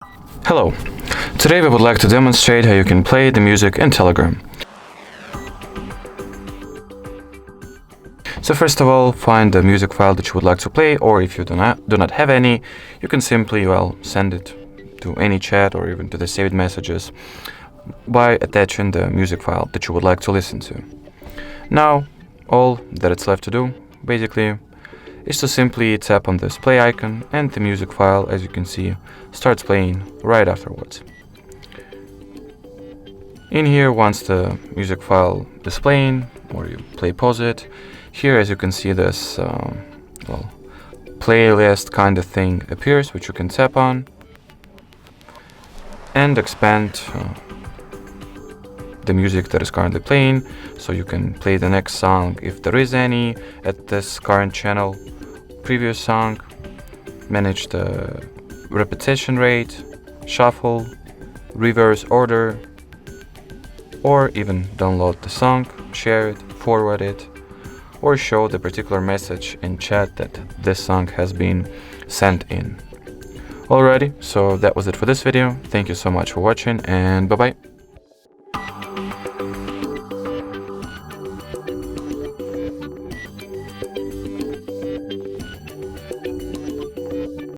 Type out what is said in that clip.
Hello, today we would like to demonstrate how you can play the music in Telegram. So first of all, find the music file that you would like to play, or if you do not have any, you can simply, send it to any chat or even to the saved messages by attaching the music file that you would like to listen to. Now, all that it's left to do, basically, is to simply tap on this play icon, and the music file, as you can see, starts playing right afterwards. In here, once the music file is playing, or you pause it, here as you can see this playlist kind of thing appears, which you can tap on and expand the music that is currently playing, so you can play the next song if there is any at this current channel, previous song, manage the repetition rate, shuffle, reverse order, or even download the song, share it, forward it, or show the particular message in chat that this song has been sent in. Alrighty, so that was it for this video. Thank you so much for watching, and bye bye.